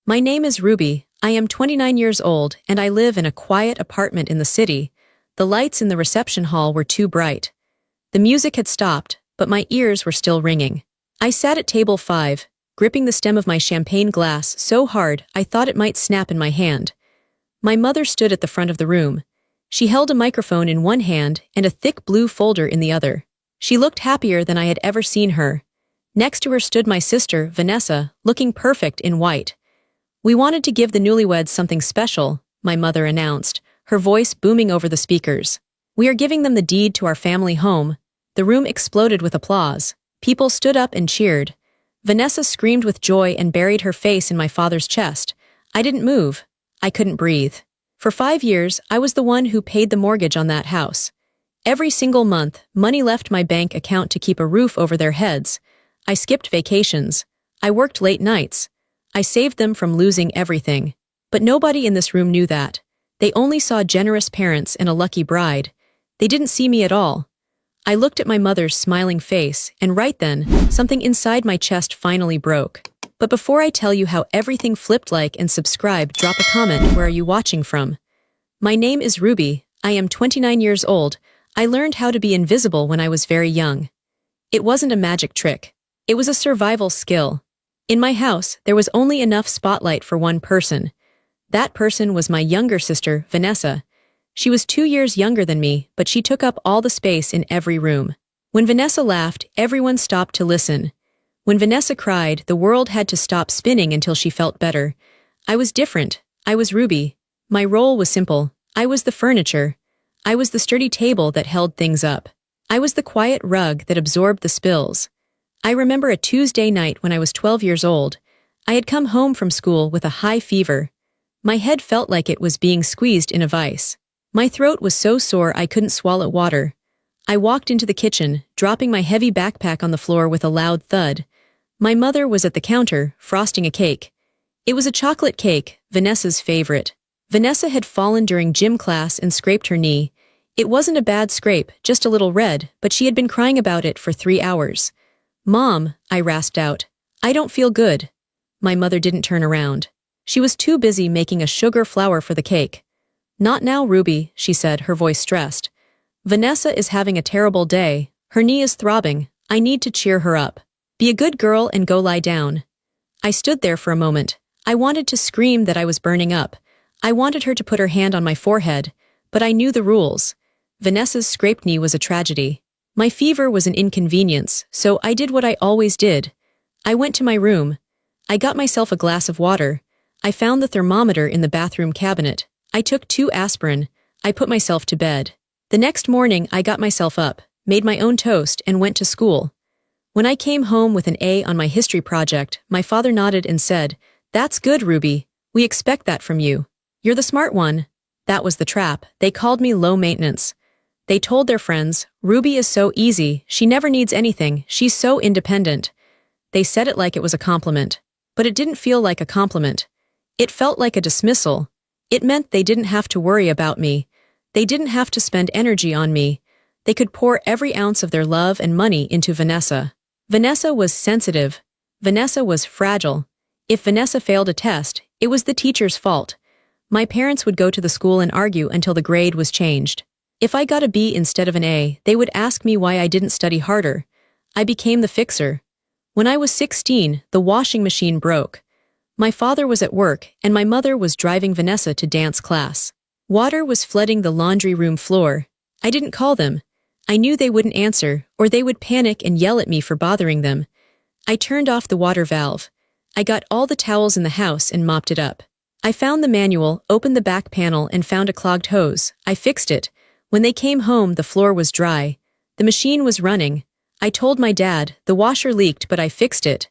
My name is Ruby. I am 29 years old and I live in a quiet apartment in the city. The lights in the reception hall were too bright. The music had stopped, but my ears were still ringing. I sat at table 5, gripping the stem of my champagne glass so hard I thought it might snap in my hand. My mother stood at the front of the room. She held a microphone in one hand and a thick blue folder in the other. She looked happier than I had ever seen her. Next to her stood my sister, Vanessa, looking perfect in white. "We wanted to give the newlyweds something special," my mother announced, her voice booming over the speakers. "We are giving them the deed to our family home." The room exploded with applause. People stood up and cheered. Vanessa screamed with joy and buried her face in my father's chest. I didn't move. I couldn't breathe. For 5 years, I was the one who paid the mortgage on that house. Every single month, money left my bank account to keep a roof over their heads. I skipped vacations. I worked late nights. I saved them from losing everything. But nobody in this room knew that. They only saw generous parents and a lucky bride. They didn't see me at all. I looked at my mother's smiling face, and right then, something inside my chest finally broke. But before I tell you how everything flipped, like and subscribe, drop a comment. Where are you watching from? My name is Ruby. I am 29 years old. I learned how to be invisible when I was very young. It wasn't a magic trick. It was a survival skill. In my house, there was only enough spotlight for one person. That person was my younger sister, Vanessa. She was 2 years younger than me, but she took up all the space in every room. When Vanessa laughed, everyone stopped to listen. When Vanessa cried, the world had to stop spinning until she felt better. I was different. I was Ruby. My role was simple. I was the furniture. I was the sturdy table that held things up. I was the quiet rug that absorbed the spills. I remember a Tuesday night when I was 12 years old. I had come home from school with a high fever. My head felt like it was being squeezed in a vice. My throat was so sore I couldn't swallow water. I walked into the kitchen, dropping my heavy backpack on the floor with a loud thud. My mother was at the counter, frosting a cake. It was a chocolate cake, Vanessa's favorite. Vanessa had fallen during gym class and scraped her knee. It wasn't a bad scrape, just a little red, but she had been crying about it for 3 hours. "Mom," I rasped out, "I don't feel good." My mother didn't turn around. She was too busy making a sugar flour for the cake. "Not now, Ruby," she said, her voice stressed. "Vanessa is having a terrible day. Her knee is throbbing. I need to cheer her up. Be a good girl and go lie down." I stood there for a moment. I wanted to scream that I was burning up. I wanted her to put her hand on my forehead, but I knew the rules. Vanessa's scraped knee was a tragedy. My fever was an inconvenience, so I did what I always did. I went to my room. I got myself a glass of water. I found the thermometer in the bathroom cabinet. I took 2 aspirin. I put myself to bed. The next morning, I got myself up, made my own toast, and went to school. When I came home with an A on my history project, my father nodded and said, "That's good, Ruby. We expect that from you. You're the smart one." That was the trap. They called me low maintenance. They told their friends, "Ruby is so easy, she never needs anything, she's so independent." They said it like it was a compliment. But it didn't feel like a compliment. It felt like a dismissal. It meant they didn't have to worry about me. They didn't have to spend energy on me. They could pour every ounce of their love and money into Vanessa. Vanessa was sensitive. Vanessa was fragile. If Vanessa failed a test, it was the teacher's fault. My parents would go to the school and argue until the grade was changed. If I got a B instead of an A, they would ask me why I didn't study harder. I became the fixer. When I was 16, the washing machine broke. My father was at work, and my mother was driving Vanessa to dance class. Water was flooding the laundry room floor. I didn't call them. I knew they wouldn't answer, or they would panic and yell at me for bothering them. I turned off the water valve. I got all the towels in the house and mopped it up. I found the manual, opened the back panel, and found a clogged hose. I fixed it. When they came home, the floor was dry. The machine was running. I told my dad, the washer leaked, but I fixed it.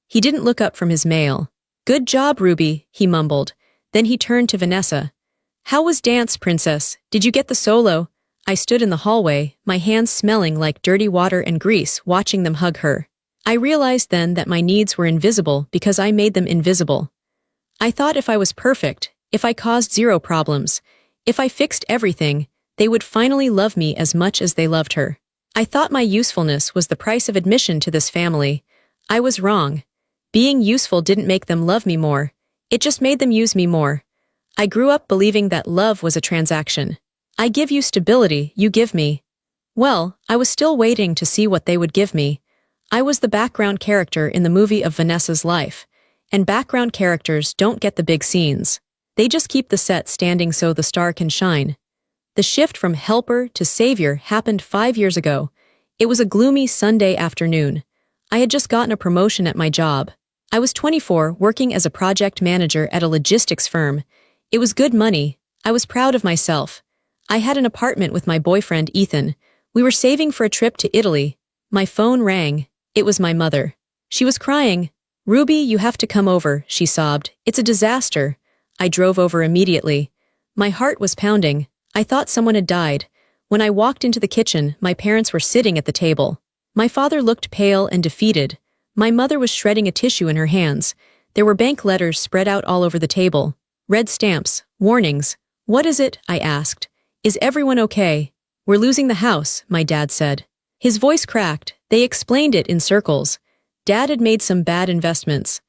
He didn't look up from his mail. "Good job, Ruby," he mumbled. Then he turned to Vanessa. "How was dance, princess? Did you get the solo?" I stood in the hallway, my hands smelling like dirty water and grease, watching them hug her. I realized then that my needs were invisible because I made them invisible. I thought if I was perfect, if I caused 0 problems, if I fixed everything, they would finally love me as much as they loved her. I thought my usefulness was the price of admission to this family. I was wrong. Being useful didn't make them love me more. It just made them use me more. I grew up believing that love was a transaction. I give you stability, you give me. Well, I was still waiting to see what they would give me. I was the background character in the movie of Vanessa's life, and background characters don't get the big scenes. They just keep the set standing so the star can shine. The shift from helper to savior happened 5 years ago. It was a gloomy Sunday afternoon. I had just gotten a promotion at my job. I was 24, working as a project manager at a logistics firm. It was good money. I was proud of myself. I had an apartment with my boyfriend, Ethan. We were saving for a trip to Italy. My phone rang. It was my mother. She was crying. "Ruby, you have to come over," she sobbed. "It's a disaster." I drove over immediately. My heart was pounding. I thought someone had died. When I walked into the kitchen, my parents were sitting at the table. My father looked pale and defeated. My mother was shredding a tissue in her hands. There were bank letters spread out all over the table. Red stamps, warnings. "What is it?" I asked. "Is everyone okay?" "We're losing the house," my dad said. His voice cracked. They explained it in circles. Dad had made some bad investments.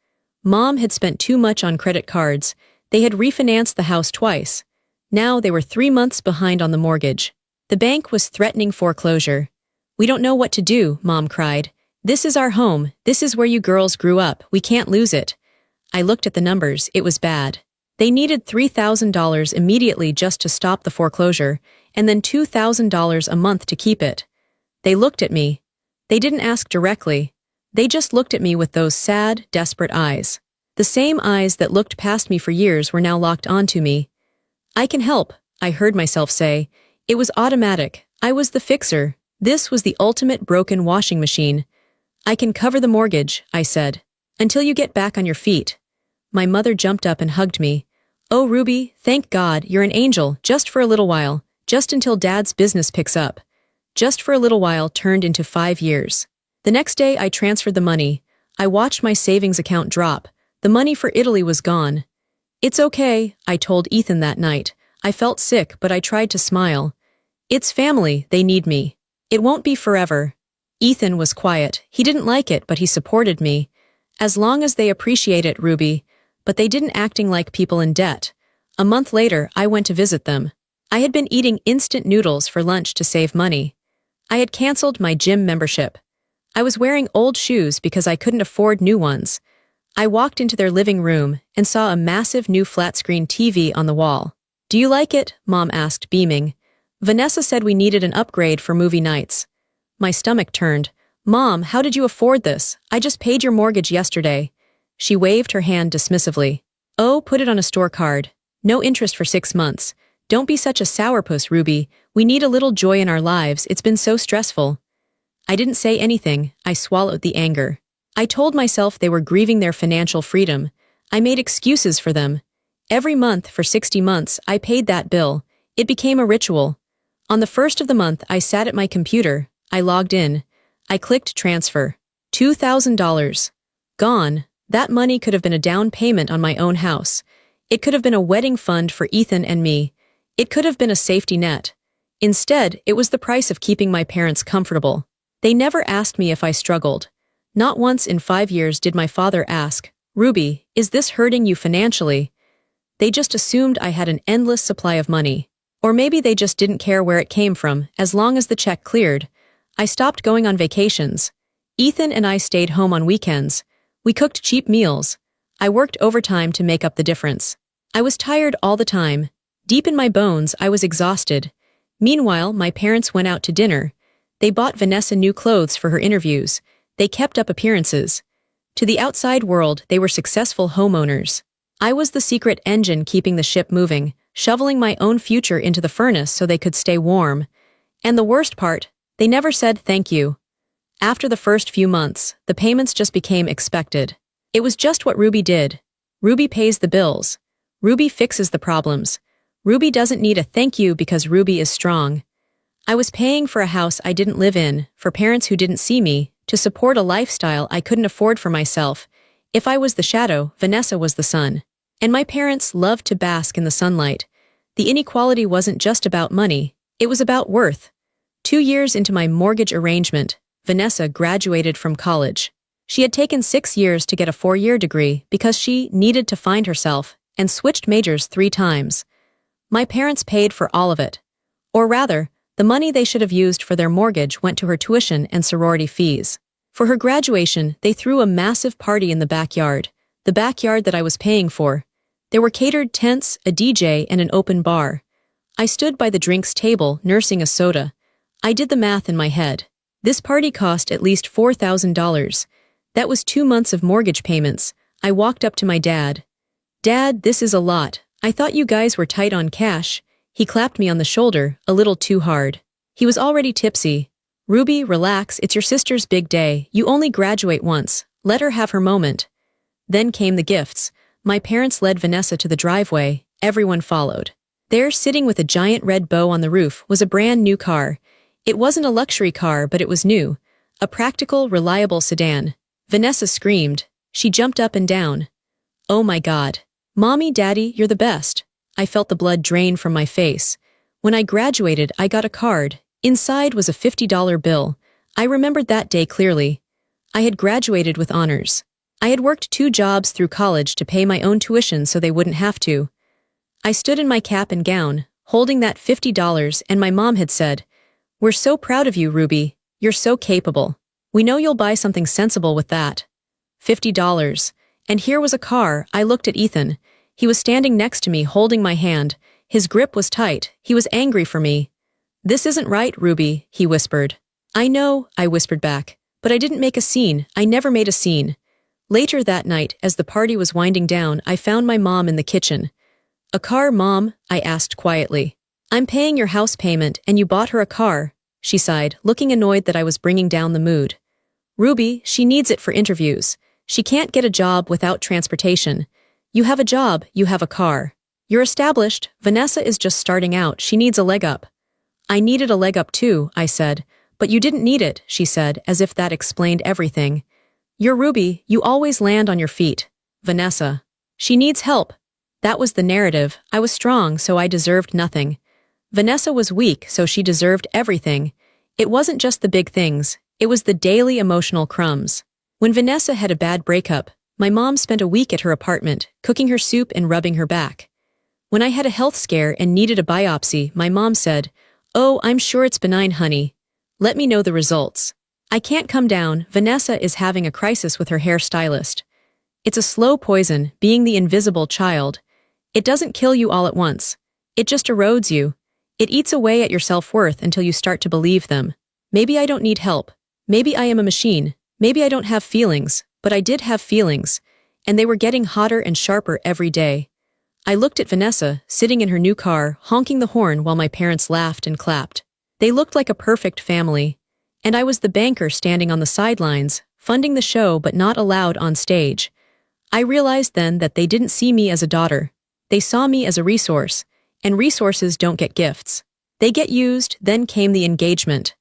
Mom had spent too much on credit cards. They had refinanced the house twice. Now they were 3 months behind on the mortgage. The bank was threatening foreclosure. "We don't know what to do," Mom cried. "This is our home. This is where you girls grew up. We can't lose it." I looked at the numbers. It was bad. They needed $3,000 immediately just to stop the foreclosure, and then $2,000 a month to keep it. They looked at me. They didn't ask directly. They just looked at me with those sad, desperate eyes. The same eyes that looked past me for years were now locked onto me. "I can help," I heard myself say. It was automatic. I was the fixer. This was the ultimate broken washing machine. "I can cover the mortgage," I said. "Until you get back on your feet." My mother jumped up and hugged me. "Oh, Ruby, thank God, you're an angel, just for a little while, just until Dad's business picks up." Just for a little while turned into 5 years. The next day I transferred the money. I watched my savings account drop. The money for Italy was gone. "It's okay," I told Ethan that night. I felt sick, but I tried to smile. "It's family, they need me. It won't be forever." Ethan was quiet. He didn't like it, but he supported me. "As long as they appreciate it, Ruby." But they didn't, acting like people in debt. A month later, I went to visit them. I had been eating instant noodles for lunch to save money. I had canceled my gym membership. I was wearing old shoes because I couldn't afford new ones. I walked into their living room and saw a massive new flat-screen TV on the wall. "Do you like it?" Mom asked, beaming. "Vanessa said we needed an upgrade for movie nights." My stomach turned. "Mom, how did you afford this? I just paid your mortgage yesterday." She waved her hand dismissively. "Oh, put it on a store card. No interest for 6 months. Don't be such a sourpuss, Ruby. We need a little joy in our lives. It's been so stressful." I didn't say anything. I swallowed the anger. I told myself they were grieving their financial freedom. I made excuses for them. Every month for 60 months, I paid that bill. It became a ritual. On the first of the month, I sat at my computer. I logged in. I clicked transfer. $2,000. Gone. That money could have been a down payment on my own house. It could have been a wedding fund for Ethan and me. It could have been a safety net. Instead, it was the price of keeping my parents comfortable. They never asked me if I struggled. Not once in 5 years did my father ask, "Ruby, is this hurting you financially?" They just assumed I had an endless supply of money. Or maybe they just didn't care where it came from, as long as the check cleared. I stopped going on vacations. Ethan and I stayed home on weekends. We cooked cheap meals. I worked overtime to make up the difference. I was tired all the time. Deep in my bones, I was exhausted. Meanwhile, my parents went out to dinner. They bought Vanessa new clothes for her interviews. They kept up appearances. To the outside world, they were successful homeowners. I was the secret engine keeping the ship moving, shoveling my own future into the furnace so they could stay warm. And the worst part, they never said thank you. After the first few months, the payments just became expected. It was just what Ruby did. Ruby pays the bills. Ruby fixes the problems. Ruby doesn't need a thank you because Ruby is strong. I was paying for a house I didn't live in, for parents who didn't see me, to support a lifestyle I couldn't afford for myself. If I was the shadow, Vanessa was the sun. And my parents loved to bask in the sunlight. The inequality wasn't just about money, it was about worth. 2 years into my mortgage arrangement, Vanessa graduated from college. She had taken 6 years to get a 4-year degree because she needed to find herself and switched majors 3 times. My parents paid for all of it. Or rather, the money they should have used for their mortgage went to her tuition and sorority fees. For her graduation, they threw a massive party in the backyard that I was paying for. There were catered tents, a DJ, and an open bar. I stood by the drinks table, nursing a soda. I did the math in my head. This party cost at least $4,000. That was 2 months of mortgage payments. I walked up to my dad. "Dad, this is a lot. I thought you guys were tight on cash." He clapped me on the shoulder, a little too hard. He was already tipsy. "Ruby, relax, it's your sister's big day. You only graduate once. Let her have her moment." Then came the gifts. My parents led Vanessa to the driveway. Everyone followed. There, sitting with a giant red bow on the roof, was a brand new car. It wasn't a luxury car, but it was new. A practical, reliable sedan. Vanessa screamed. She jumped up and down. "Oh my God. Mommy, Daddy, you're the best." I felt the blood drain from my face. When I graduated, I got a card. Inside was a $50 bill. I remembered that day clearly. I had graduated with honors. I had worked 2 jobs through college to pay my own tuition so they wouldn't have to. I stood in my cap and gown, holding that $50, and my mom had said, "We're so proud of you, Ruby. You're so capable. We know you'll buy something sensible with that." $50. And here was a car. I looked at Ethan. He was standing next to me, holding my hand. His grip was tight. He was angry for me. "This isn't right, Ruby," he whispered. "I know," I whispered back. "But I didn't make a scene. I never made a scene." Later that night, as the party was winding down, I found my mom in the kitchen. "A car, Mom?" I asked quietly. "I'm paying your house payment, and you bought her a car," she sighed, looking annoyed that I was bringing down the mood. "Ruby, she needs it for interviews. She can't get a job without transportation. You have a job, you have a car. You're established. Vanessa is just starting out. She needs a leg up." "I needed a leg up too," I said. "But you didn't need it," she said, as if that explained everything. "You're Ruby. You always land on your feet. Vanessa. She needs help." That was the narrative. I was strong, so I deserved nothing. Vanessa was weak, so she deserved everything. It wasn't just the big things. It was the daily emotional crumbs. When Vanessa had a bad breakup, my mom spent a week at her apartment, cooking her soup and rubbing her back. When I had a health scare and needed a biopsy, my mom said, "Oh, I'm sure it's benign, honey. Let me know the results." "I can't come down. Vanessa is having a crisis with her hairstylist." It's a slow poison, being the invisible child. It doesn't kill you all at once. It just erodes you. It eats away at your self-worth until you start to believe them. Maybe I don't need help. Maybe I am a machine. Maybe I don't have feelings, but I did have feelings, and they were getting hotter and sharper every day. I looked at Vanessa, sitting in her new car, honking the horn while my parents laughed and clapped. They looked like a perfect family. And I was the banker standing on the sidelines, funding the show but not allowed on stage. I realized then that they didn't see me as a daughter. They saw me as a resource, and resources don't get gifts. They get used. Then came the engagement.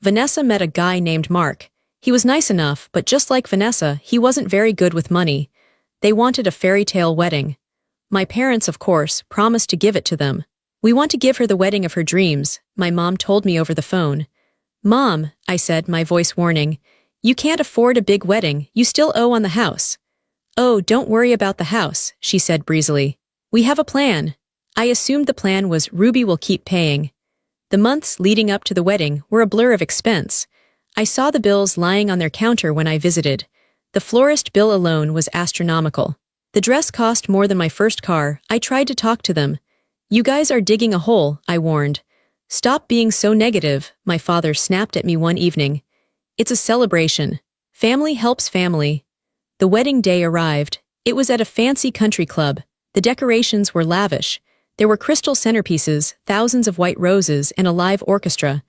Vanessa met a guy named Mark. He was nice enough, but just like Vanessa, he wasn't very good with money. They wanted a fairy tale wedding. My parents, of course, promised to give it to them. "We want to give her the wedding of her dreams," my mom told me over the phone. "Mom," I said, my voice warning, "you can't afford a big wedding. You still owe on the house." "Oh, don't worry about the house," she said breezily. "We have a plan." I assumed the plan was Ruby will keep paying. The months leading up to the wedding were a blur of expense. I saw the bills lying on their counter when I visited. The florist bill alone was astronomical. The dress cost more than my first car. I tried to talk to them. "You guys are digging a hole," I warned. "Stop being so negative," my father snapped at me one evening. "It's a celebration. Family helps family." The wedding day arrived. It was at a fancy country club. The decorations were lavish. There were crystal centerpieces, thousands of white roses, and a live orchestra.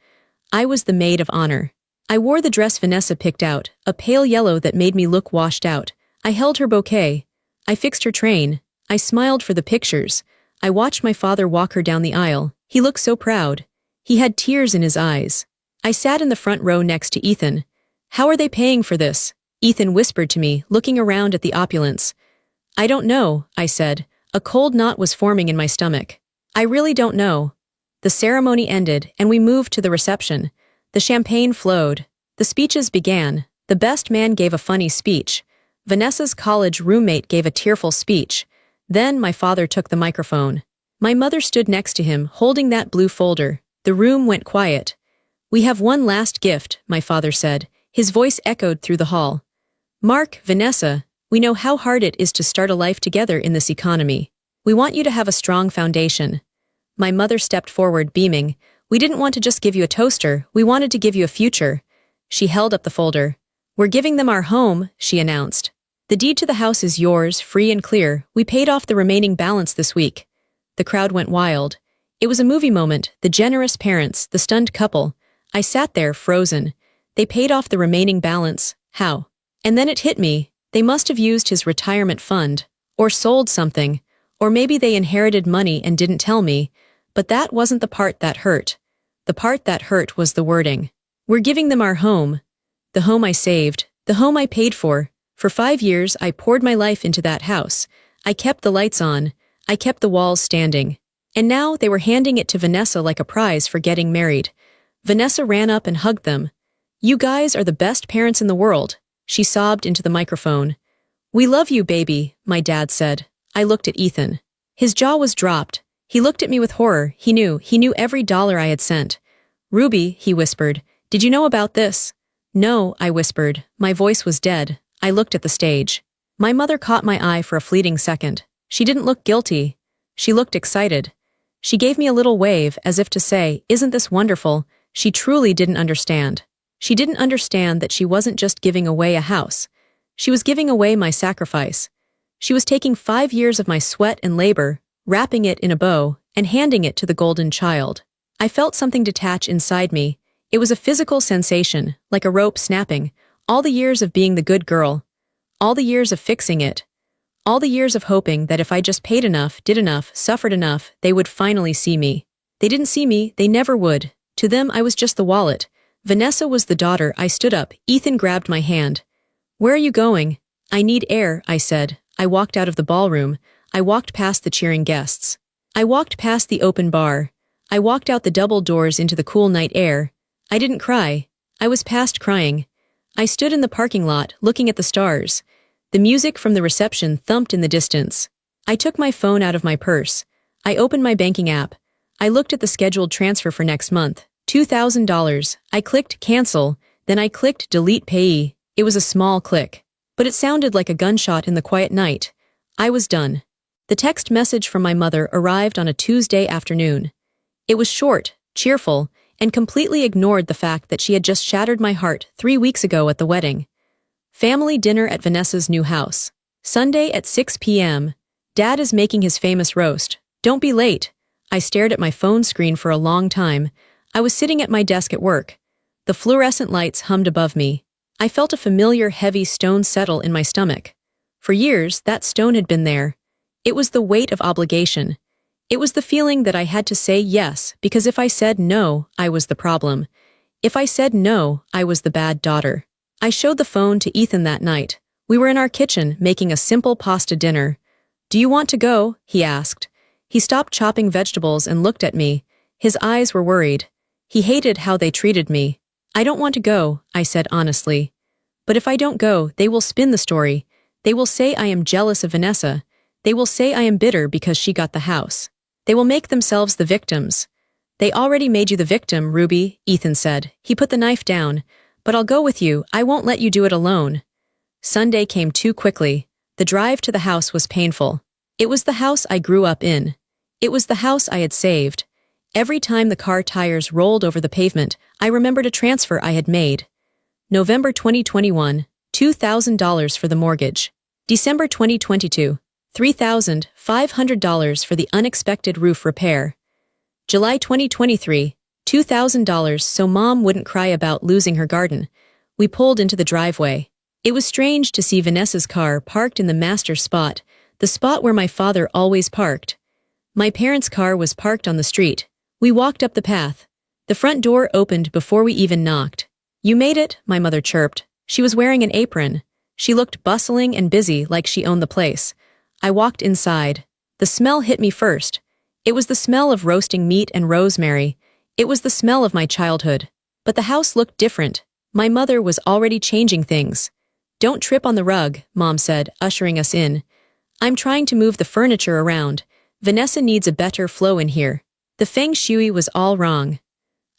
I was the maid of honor. I wore the dress Vanessa picked out, a pale yellow that made me look washed out. I held her bouquet. I fixed her train. I smiled for the pictures. I watched my father walk her down the aisle. He looked so proud. He had tears in his eyes. I sat in the front row next to Ethan. "How are they paying for this?" Ethan whispered to me, looking around at the opulence. "I don't know," I said. A cold knot was forming in my stomach. "I really don't know." The ceremony ended, and we moved to the reception. The champagne flowed. The speeches began. The best man gave a funny speech. Vanessa's college roommate gave a tearful speech. Then my father took the microphone. My mother stood next to him, holding that blue folder. The room went quiet. "We have one last gift," my father said. His voice echoed through the hall. "Mark, Vanessa, we know how hard it is to start a life together in this economy. We want you to have a strong foundation." My mother stepped forward, beaming. "We didn't want to just give you a toaster, we wanted to give you a future." She held up the folder. "We're giving them our home," she announced. "The deed to the house is yours, free and clear. We paid off the remaining balance this week." The crowd went wild. It was a movie moment, the generous parents, the stunned couple. I sat there, frozen. They paid off the remaining balance. How? And then it hit me. They must have used his retirement fund. Or sold something. Or maybe they inherited money and didn't tell me. But that wasn't the part that hurt. The part that hurt was the wording. "We're giving them our home." The home I saved. The home I paid for. For 5 years, I poured my life into that house. I kept the lights on. I kept the walls standing. And now they were handing it to Vanessa like a prize for getting married. Vanessa ran up and hugged them. "You guys are the best parents in the world," she sobbed into the microphone. "We love you, baby," my dad said. I looked at Ethan. His jaw was dropped. He looked at me with horror. He knew every dollar I had sent. "Ruby," he whispered, "did you know about this?" "No," I whispered. My voice was dead. I looked at the stage. My mother caught my eye for a fleeting second. She didn't look guilty. She looked excited. She gave me a little wave, as if to say, "Isn't this wonderful?" She truly didn't understand. She didn't understand that she wasn't just giving away a house. She was giving away my sacrifice. She was taking 5 years of my sweat and labor, wrapping it in a bow, and handing it to the golden child. I felt something detach inside me. It was a physical sensation, like a rope snapping. All the years of being the good girl. All the years of fixing it. All the years of hoping that if I just paid enough, did enough, suffered enough, they would finally see me. They didn't see me, they never would. To them I was just the wallet. Vanessa was the daughter. I stood up. Ethan grabbed my hand. "Where are you going?" "I need air," I said. I walked out of the ballroom. I walked past the cheering guests. I walked past the open bar. I walked out the double doors into the cool night air. I didn't cry. I was past crying. I stood in the parking lot, looking at the stars. The music from the reception thumped in the distance. I took my phone out of my purse. I opened my banking app. I looked at the scheduled transfer for next month. $2,000. I clicked cancel, then I clicked delete payee. It was a small click. But it sounded like a gunshot in the quiet night. I was done. The text message from my mother arrived on a Tuesday afternoon. It was short, cheerful, and completely ignored the fact that she had just shattered my heart 3 weeks ago at the wedding. Family dinner at Vanessa's new house. Sunday at 6 p.m. Dad is making his famous roast. Don't be late. I stared at my phone screen for a long time. I was sitting at my desk at work. The fluorescent lights hummed above me. I felt a familiar heavy stone settle in my stomach. For years, that stone had been there. It was the weight of obligation. It was the feeling that I had to say yes, because if I said no, I was the problem. If I said no, I was the bad daughter. I showed the phone to Ethan that night. We were in our kitchen, making a simple pasta dinner. "Do you want to go?" he asked. He stopped chopping vegetables and looked at me. His eyes were worried. He hated how they treated me. "I don't want to go," I said honestly. "But if I don't go, they will spin the story. They will say I am jealous of Vanessa. They will say I am bitter because she got the house. They will make themselves the victims." "They already made you the victim, Ruby," Ethan said. He put the knife down. "But I'll go with you. I won't let you do it alone." Sunday came too quickly. The drive to the house was painful. It was the house I grew up in. It was the house I had saved. Every time the car tires rolled over the pavement, I remembered a transfer I had made. November 2021, $2,000 for the mortgage. December 2022, $3,500 for the unexpected roof repair. July 2023, $2,000 so Mom wouldn't cry about losing her garden. We pulled into the driveway. It was strange to see Vanessa's car parked in the master spot, the spot where my father always parked. My parents' car was parked on the street. We walked up the path. The front door opened before we even knocked. "You made it," my mother chirped. She was wearing an apron. She looked bustling and busy like she owned the place. I walked inside. The smell hit me first. It was the smell of roasting meat and rosemary. It was the smell of my childhood. But the house looked different. My mother was already changing things. Don't trip on the rug, Mom said, ushering us in. I'm trying to move the furniture around. Vanessa needs a better flow in here. The feng shui was all wrong.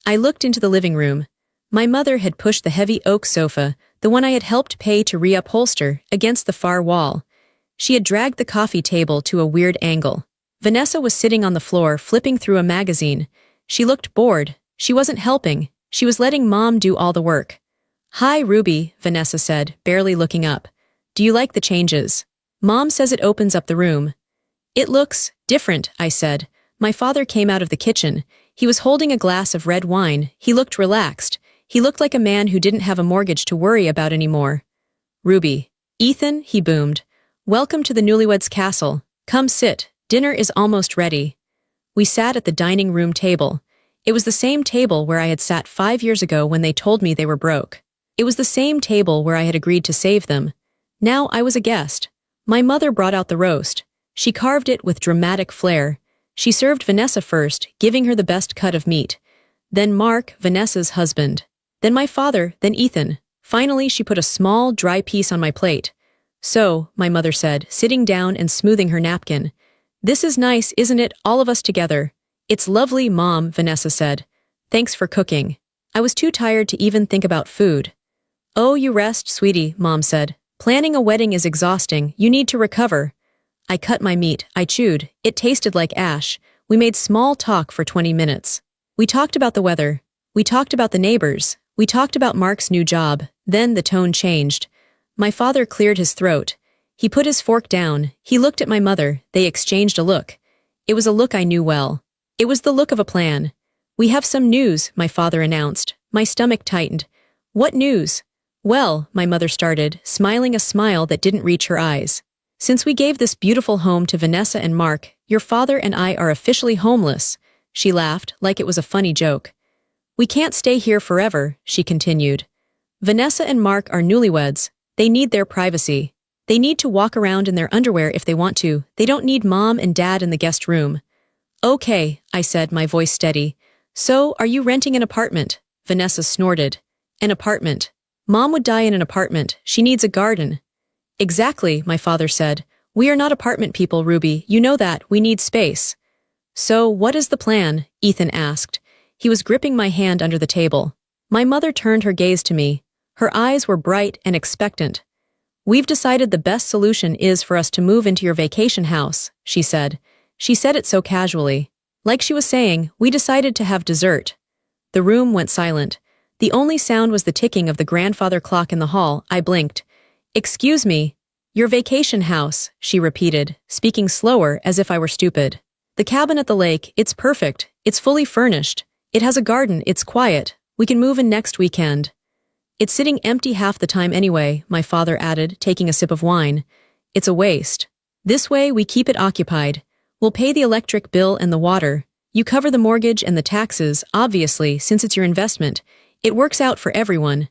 I looked into the living room. My mother had pushed the heavy oak sofa, the one I had helped pay to reupholster, against the far wall. She had dragged the coffee table to a weird angle. Vanessa was sitting on the floor, flipping through a magazine. She looked bored. She wasn't helping. She was letting Mom do all the work. Hi, Ruby, Vanessa said, barely looking up. Do you like the changes? Mom says it opens up the room. It looks different, I said. My father came out of the kitchen. He was holding a glass of red wine. He looked relaxed. He looked like a man who didn't have a mortgage to worry about anymore. Ruby. Ethan, he boomed. Welcome to the newlyweds' castle. Come sit. Dinner is almost ready. We sat at the dining room table. It was the same table where I had sat 5 years ago when they told me they were broke. It was the same table where I had agreed to save them. Now I was a guest. My mother brought out the roast. She carved it with dramatic flair. She served Vanessa first, giving her the best cut of meat. Then Mark, Vanessa's husband. Then my father, then Ethan. Finally, she put a small, dry piece on my plate. So, my mother said, sitting down and smoothing her napkin. This is nice, isn't it, all of us together? It's lovely, Mom, Vanessa said. Thanks for cooking. I was too tired to even think about food. Oh, you rest, sweetie, Mom said. Planning a wedding is exhausting. You need to recover. I cut my meat. I chewed. It tasted like ash. We made small talk for 20 minutes. We talked about the weather. We talked about the neighbors. We talked about Mark's new job. Then the tone changed. My father cleared his throat. He put his fork down. He looked at my mother. They exchanged a look. It was a look I knew well. It was the look of a plan. We have some news, my father announced. My stomach tightened. What news? Well, my mother started, smiling a smile that didn't reach her eyes. Since we gave this beautiful home to Vanessa and Mark, your father and I are officially homeless. She laughed, like it was a funny joke. We can't stay here forever, she continued. Vanessa and Mark are newlyweds. They need their privacy. They need to walk around in their underwear if they want to. They don't need Mom and Dad in the guest room. Okay, I said, my voice steady. So, are you renting an apartment? Vanessa snorted. An apartment. Mom would die in an apartment. She needs a garden. Exactly, my father said. We are not apartment people, Ruby. You know that. We need space. So, what is the plan? Ethan asked. He was gripping my hand under the table. My mother turned her gaze to me. Her eyes were bright and expectant. We've decided the best solution is for us to move into your vacation house, she said. She said it so casually. Like she was saying, we decided to have dessert. The room went silent. The only sound was the ticking of the grandfather clock in the hall. I blinked. Excuse me. Your vacation house, she repeated, speaking slower as if I were stupid. The cabin at the lake, it's perfect. It's fully furnished. It has a garden, it's quiet. We can move in next weekend. It's sitting empty half the time anyway, my father added, taking a sip of wine. It's a waste. This way we keep it occupied. We'll pay the electric bill and the water. You cover the mortgage and the taxes, obviously, since it's your investment. It works out for everyone.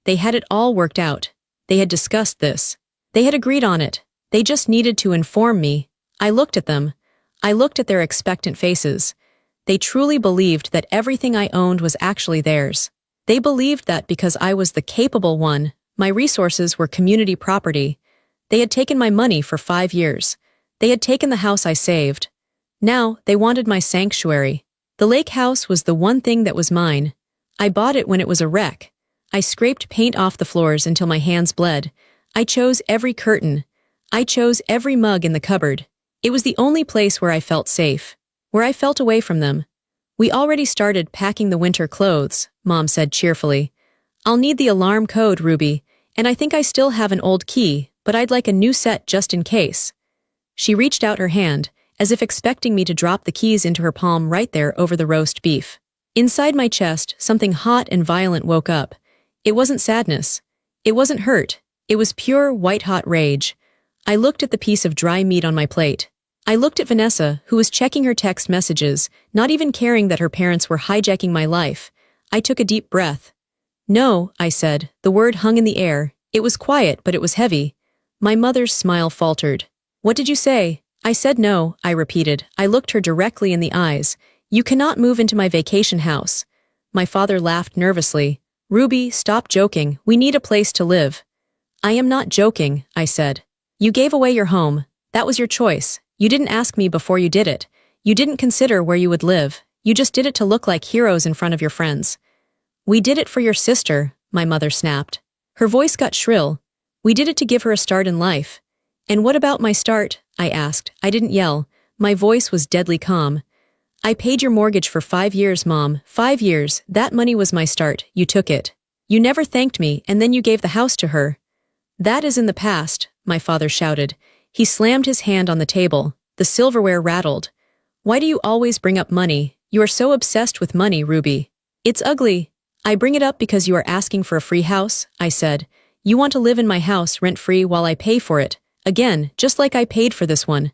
They had it all worked out. They had discussed this. They had agreed on it. They just needed to inform me. I looked at them. I looked at their expectant faces. They truly believed that everything I owned was actually theirs. They believed that because I was the capable one, my resources were community property. They had taken my money for 5 years. They had taken the house I saved. Now, they wanted my sanctuary. The lake house was the one thing that was mine. I bought it when it was a wreck. I scraped paint off the floors until my hands bled. I chose every curtain. I chose every mug in the cupboard. It was the only place where I felt safe, where I felt away from them. We already started packing the winter clothes, Mom said cheerfully. I'll need the alarm code, Ruby, and I think I still have an old key, but I'd like a new set just in case. She reached out her hand, as if expecting me to drop the keys into her palm right there over the roast beef. Inside my chest, something hot and violent woke up. It wasn't sadness. It wasn't hurt. It was pure, white-hot rage. I looked at the piece of dry meat on my plate. I looked at Vanessa, who was checking her text messages, not even caring that her parents were hijacking my life. I took a deep breath. No, I said. The word hung in the air. It was quiet, but it was heavy. My mother's smile faltered. What did you say? I said no, I repeated. I looked her directly in the eyes. You cannot move into my vacation house. My father laughed nervously. Ruby, stop joking, we need a place to live. I am not joking, I said. You gave away your home. That was your choice. You didn't ask me before you did it. You didn't consider where you would live. You just did it to look like heroes in front of your friends. We did it for your sister, my mother snapped. Her voice got shrill. We did it to give her a start in life. And what about my start? I asked. I didn't yell. My voice was deadly calm. I paid your mortgage for 5 years, Mom. 5 years. That money was my start. You took it. You never thanked me, and then you gave the house to her. That is in the past, my father shouted. He slammed his hand on the table. The silverware rattled. Why do you always bring up money? You are so obsessed with money, Ruby. It's ugly. I bring it up because you are asking for a free house, I said. You want to live in my house rent-free while I pay for it. Again, just like I paid for this one.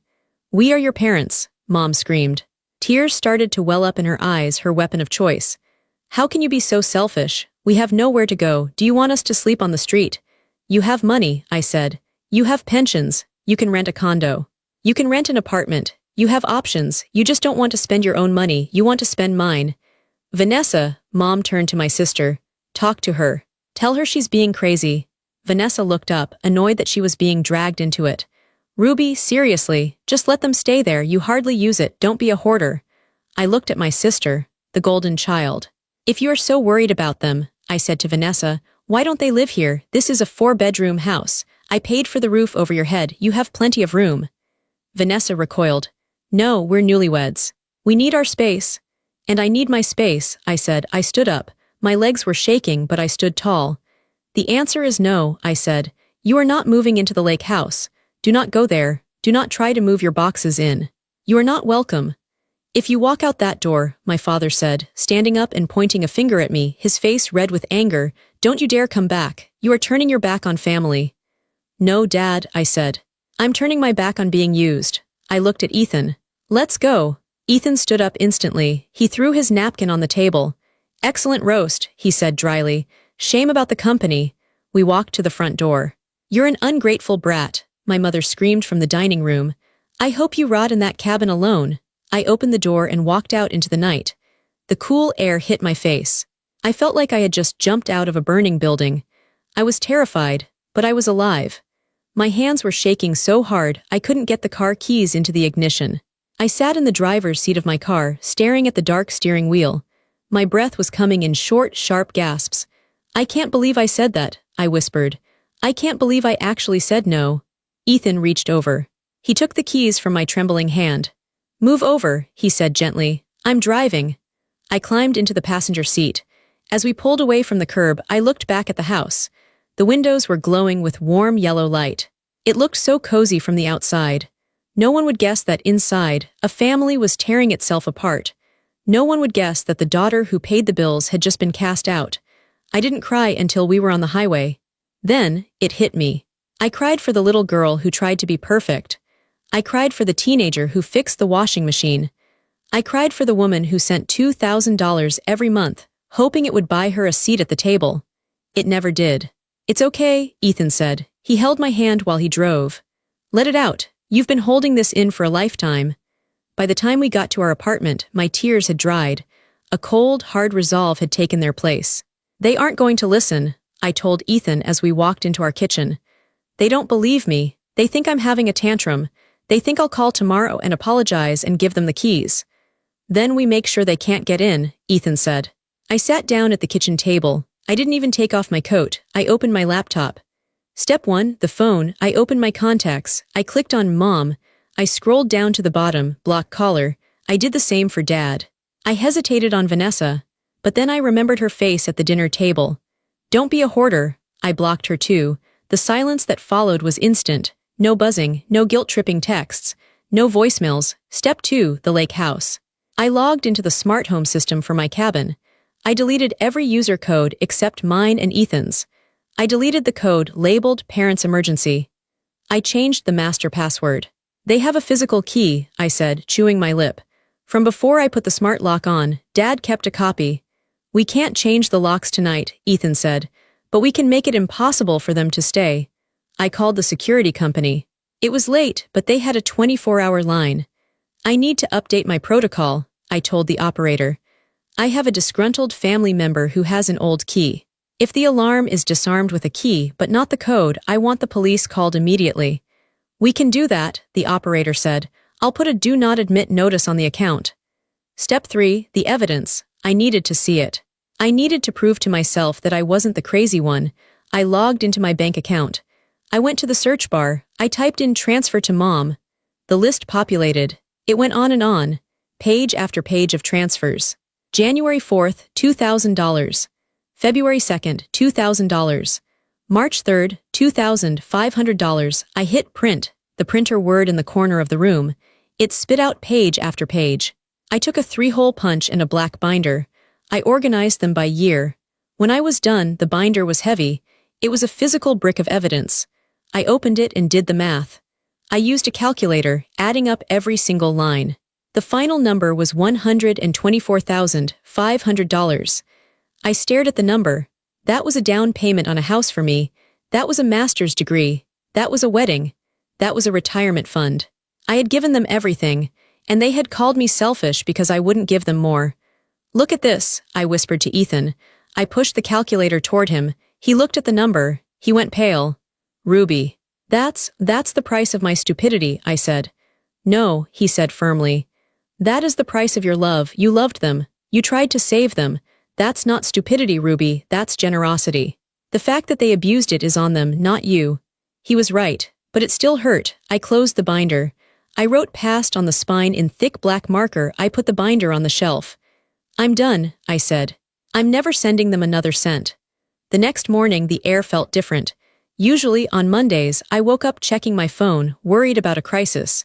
We are your parents, Mom screamed. Tears started to well up in her eyes, her weapon of choice. How can you be so selfish? We have nowhere to go. Do you want us to sleep on the street? You have money, I said. You have pensions. You can rent a condo. You can rent an apartment. You have options. You just don't want to spend your own money. You want to spend mine. Vanessa, Mom turned to my sister. Talk to her. Tell her she's being crazy. Vanessa looked up, annoyed that she was being dragged into it. Ruby, seriously, just let them stay there. You hardly use it. Don't be a hoarder. I looked at my sister, the golden child. If you are so worried about them, I said to Vanessa, why don't they live here? This is a 4-bedroom house. I paid for the roof over your head. You have plenty of room. Vanessa recoiled. No, we're newlyweds. We need our space. And I need my space, I said. I stood up. My legs were shaking, but I stood tall. The answer is no, I said. You are not moving into the lake house. Do not go there. Do not try to move your boxes in. You are not welcome. If you walk out that door, my father said, standing up and pointing a finger at me, his face red with anger, don't you dare come back. You are turning your back on family. No, Dad, I said. I'm turning my back on being used. I looked at Ethan. Let's go. Ethan stood up instantly. He threw his napkin on the table. Excellent roast, he said dryly. Shame about the company. We walked to the front door. You're an ungrateful brat, my mother screamed from the dining room. I hope you rot in that cabin alone. I opened the door and walked out into the night. The cool air hit my face. I felt like I had just jumped out of a burning building. I was terrified, but I was alive. My hands were shaking so hard I couldn't get the car keys into the ignition. I sat in the driver's seat of my car, staring at the dark steering wheel. My breath was coming in short, sharp gasps. I can't believe I said that, I whispered. I can't believe I actually said no. Ethan reached over. He took the keys from my trembling hand. Move over, he said gently. I'm driving. I climbed into the passenger seat. As we pulled away from the curb, I looked back at the house. The windows were glowing with warm yellow light. It looked so cozy from the outside. No one would guess that inside, a family was tearing itself apart. No one would guess that the daughter who paid the bills had just been cast out. I didn't cry until we were on the highway. Then, it hit me. I cried for the little girl who tried to be perfect. I cried for the teenager who fixed the washing machine. I cried for the woman who sent $2,000 every month, hoping it would buy her a seat at the table. It never did. It's okay, Ethan said. He held my hand while he drove. Let it out. You've been holding this in for a lifetime. By the time we got to our apartment, my tears had dried. A cold, hard resolve had taken their place. They aren't going to listen, I told Ethan as we walked into our kitchen. They don't believe me. They think I'm having a tantrum. They think I'll call tomorrow and apologize and give them the keys. Then we make sure they can't get in, Ethan said. I sat down at the kitchen table. I didn't even take off my coat. I opened my laptop. Step 1, the phone. I opened my contacts. I clicked on Mom. I scrolled down to the bottom, block caller. I did the same for Dad. I hesitated on Vanessa, but then I remembered her face at the dinner table. Don't be a hoarder. I blocked her too. The silence that followed was instant. No buzzing, no guilt-tripping texts, no voicemails. Step 2, the lake house. I logged into the smart home system for my cabin. I deleted every user code except mine and Ethan's. I deleted the code labeled Parents Emergency. I changed the master password. They have a physical key, I said, chewing my lip. From before I put the smart lock on, Dad kept a copy. We can't change the locks tonight, Ethan said, but we can make it impossible for them to stay. I called the security company. It was late, but they had a 24-hour line. I need to update my protocol, I told the operator. I have a disgruntled family member who has an old key. If the alarm is disarmed with a key but not the code, I want the police called immediately. We can do that, the operator said. I'll put a do not admit notice on the account. Step 3, the evidence. I needed to see it. I needed to prove to myself that I wasn't the crazy one. I logged into my bank account. I went to the search bar. I typed in transfer to mom. The list populated. It went on and on. Page after page of transfers. January 4th, $2,000. February 2nd, $2,000. March 3rd, $2,500. I hit print, the printer word in the corner of the room. It spit out page after page. I took a 3-hole punch and a black binder. I organized them by year. When I was done, the binder was heavy. It was a physical brick of evidence. I opened it and did the math. I used a calculator, adding up every single line. The final number was $124,500. I stared at the number. That was a down payment on a house for me. That was a master's degree. That was a wedding. That was a retirement fund. I had given them everything, and they had called me selfish because I wouldn't give them more. Look at this, I whispered to Ethan. I pushed the calculator toward him. He looked at the number. He went pale. Ruby. That's the price of my stupidity, I said. No, he said firmly. That is the price of your love. You loved them. You tried to save them. That's not stupidity, Ruby. That's generosity. The fact that they abused it is on them, not you. He was right, but it still hurt. I closed the binder. I wrote past on the spine in thick black marker. I put the binder on the shelf. I'm done, I said. I'm never sending them another cent. The next morning, the air felt different. Usually, on Mondays, I woke up checking my phone, worried about a crisis.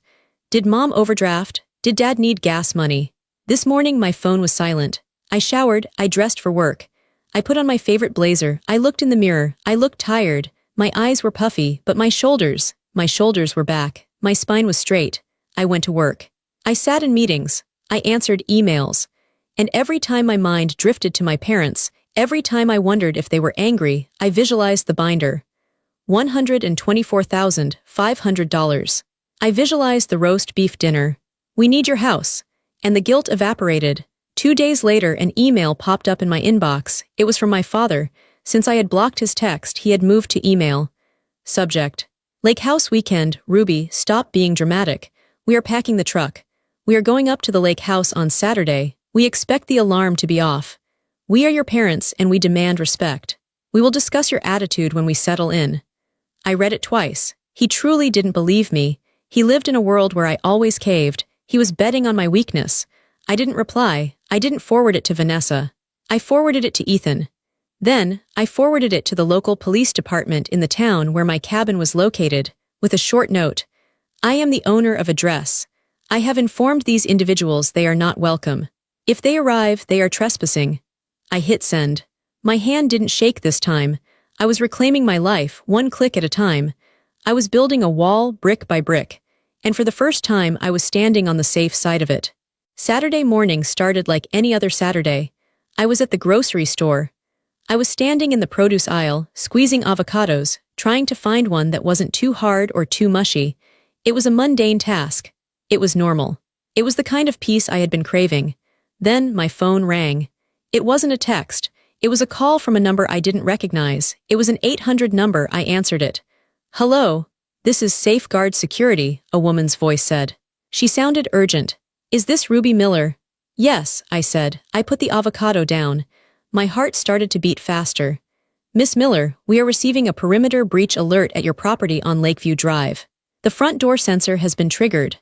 Did mom overdraft? Did dad need gas money? This morning, my phone was silent. I showered, I dressed for work. I put on my favorite blazer. I looked in the mirror. I looked tired. My eyes were puffy, but my shoulders were back. My spine was straight. I went to work. I sat in meetings. I answered emails. And every time my mind drifted to my parents, every time I wondered if they were angry, I visualized the binder. $124,500. I visualized the roast beef dinner. We need your house. And the guilt evaporated. 2 days later, an email popped up in my inbox. It was from my father. Since I had blocked his text, he had moved to email. Subject: Lake House weekend. Ruby, stop being dramatic. We are packing the truck. We are going up to the lake house on Saturday. We expect the alarm to be off. We are your parents and we demand respect. We will discuss your attitude when we settle in. I read it twice. He truly didn't believe me. He lived in a world where I always caved. He was betting on my weakness. I didn't reply. I didn't forward it to Vanessa. I forwarded it to Ethan. Then, I forwarded it to the local police department in the town where my cabin was located, with a short note. I am the owner of address. I have informed these individuals they are not welcome. If they arrive, they are trespassing. I hit send. My hand didn't shake this time. I was reclaiming my life, one click at a time. I was building a wall, brick by brick. And for the first time, I was standing on the safe side of it. Saturday morning started like any other Saturday. I was at the grocery store. I was standing in the produce aisle, squeezing avocados, trying to find one that wasn't too hard or too mushy. It was a mundane task. It was normal. It was the kind of peace I had been craving. Then my phone rang. It wasn't a text. It was a call from a number I didn't recognize. It was an 800 number. I answered it. Hello, this is Safeguard Security, a woman's voice said. She sounded urgent. Is this Ruby Miller? Yes, I said. I put the avocado down. My heart started to beat faster. Miss Miller, we are receiving a perimeter breach alert at your property on Lakeview Drive. The front door sensor has been triggered.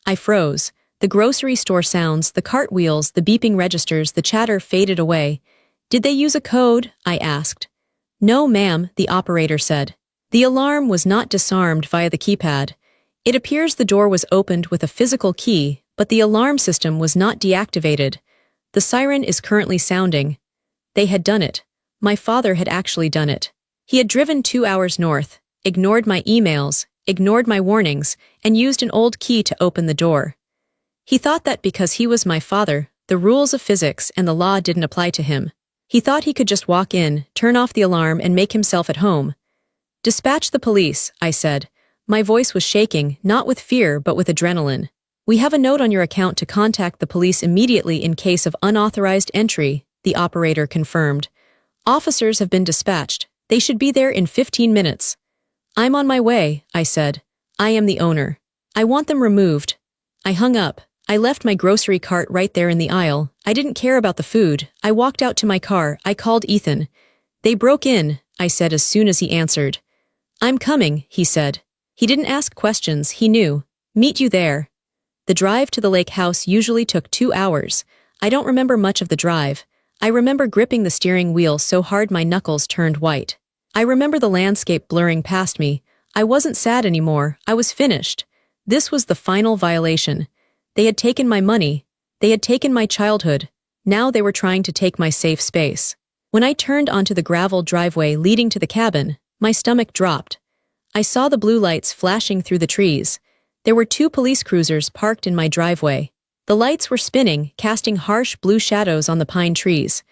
I froze. The grocery store sounds, the cartwheels, the beeping registers, the chatter faded away. Did they use a code? I asked. No, ma'am, the operator said. The alarm was not disarmed via the keypad. It appears the door was opened with a physical key, but the alarm system was not deactivated. The siren is currently sounding. They had done it. My father had actually done it. He had driven 2 hours north, ignored my emails, ignored my warnings, and used an old key to open the door. He thought that because he was my father, the rules of physics and the law didn't apply to him. He thought he could just walk in, turn off the alarm, and make himself at home. Dispatch the police, I said. My voice was shaking, not with fear but with adrenaline. We have a note on your account to contact the police immediately in case of unauthorized entry, the operator confirmed. Officers have been dispatched. They should be there in 15 minutes. I'm on my way, I said. I am the owner. I want them removed. I hung up. I left my grocery cart right there in the aisle. I didn't care about the food. I walked out to my car. I called Ethan. They broke in, I said as soon as he answered. I'm coming, he said. He didn't ask questions, he knew. Meet you there. The drive to the lake house usually took 2 hours. I don't remember much of the drive. I remember gripping the steering wheel so hard my knuckles turned white. I remember the landscape blurring past me. I wasn't sad anymore. I was finished. This was the final violation. They had taken my money. They had taken my childhood. Now they were trying to take my safe space. When I turned onto the gravel driveway leading to the cabin, my stomach dropped. I saw the blue lights flashing through the trees. There were 2 police cruisers parked in my driveway. The lights were spinning, casting harsh blue shadows on the pine trees.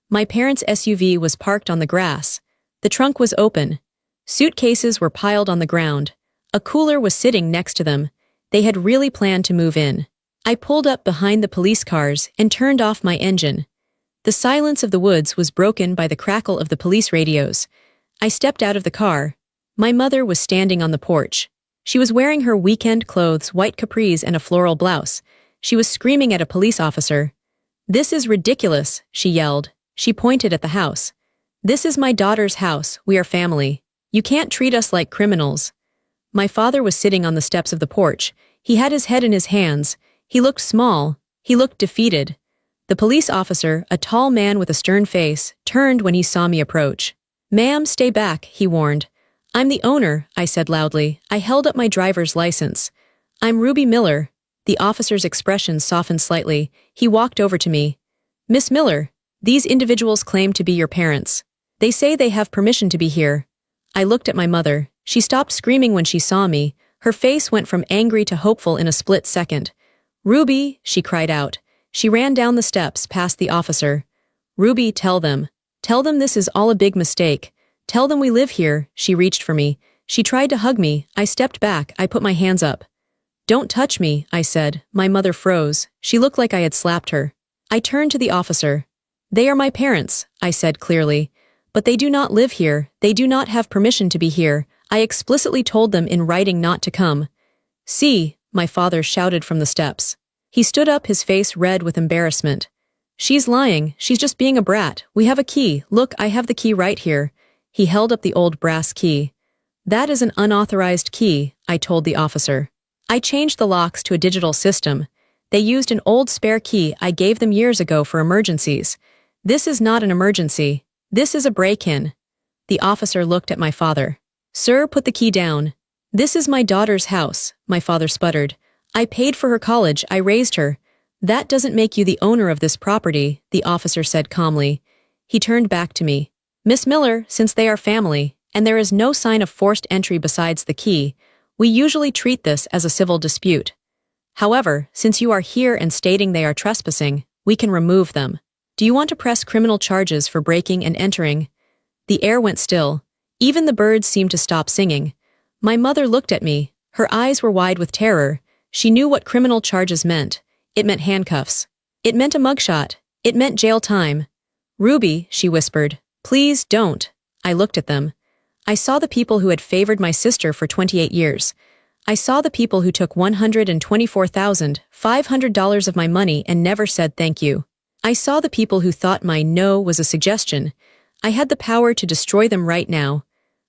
My parents' SUV was parked on the grass. The trunk was open. Suitcases were piled on the ground. A cooler was sitting next to them. They had really planned to move in. I pulled up behind the police cars and turned off my engine. The silence of the woods was broken by the crackle of the police radios. I stepped out of the car. My mother was standing on the porch. She was wearing her weekend clothes, white capris and a floral blouse. She was screaming at a police officer. "This is ridiculous," she yelled. She pointed at the house. "This is my daughter's house. We are family. You can't treat us like criminals." My father was sitting on the steps of the porch. He had his head in his hands. He looked small. He looked defeated. The police officer, a tall man with a stern face, turned when he saw me approach. "Ma'am, stay back," he warned. "I'm the owner," I said loudly. I held up my driver's license. "I'm Ruby Miller." The officer's expression softened slightly. He walked over to me. "Miss Miller, these individuals claim to be your parents. They say they have permission to be here." I looked at my mother. She stopped screaming when she saw me. Her face went from angry to hopeful in a split second. "Ruby," she cried out. She ran down the steps past the officer. "Ruby, tell them. Tell them this is all a big mistake. Tell them we live here." She reached for me. She tried to hug me. I stepped back. I put my hands up. "Don't touch me," I said. My mother froze. She looked like I had slapped her. I turned to the officer. "They are my parents," I said clearly. "But they do not live here. They do not have permission to be here. I explicitly told them in writing not to come." "See," my father shouted from the steps. He stood up, his face red with embarrassment. "She's lying. She's just being a brat. We have a key. Look, I have the key right here." He held up the old brass key. "That is an unauthorized key," I told the officer. "I changed the locks to a digital system. They used an old spare key I gave them years ago for emergencies. This is not an emergency. This is a break-in." The officer looked at my father. "Sir, put the key down." "This is my daughter's house," my father sputtered. "I paid for her college. I raised her." "That doesn't make you the owner of this property," the officer said calmly. He turned back to me. "Miss Miller, since they are family, and there is no sign of forced entry besides the key, we usually treat this as a civil dispute. However, since you are here and stating they are trespassing, we can remove them. Do you want to press criminal charges for breaking and entering?" The air went still. Even the birds seemed to stop singing. My mother looked at me. Her eyes were wide with terror. She knew what criminal charges meant. It meant handcuffs. It meant a mugshot. It meant jail time. "Ruby," she whispered, "please don't." I looked at them. I saw the people who had favored my sister for 28 years. I saw the people who took $124,500 of my money and never said thank you. I saw the people who thought my no was a suggestion. I had the power to destroy them right now.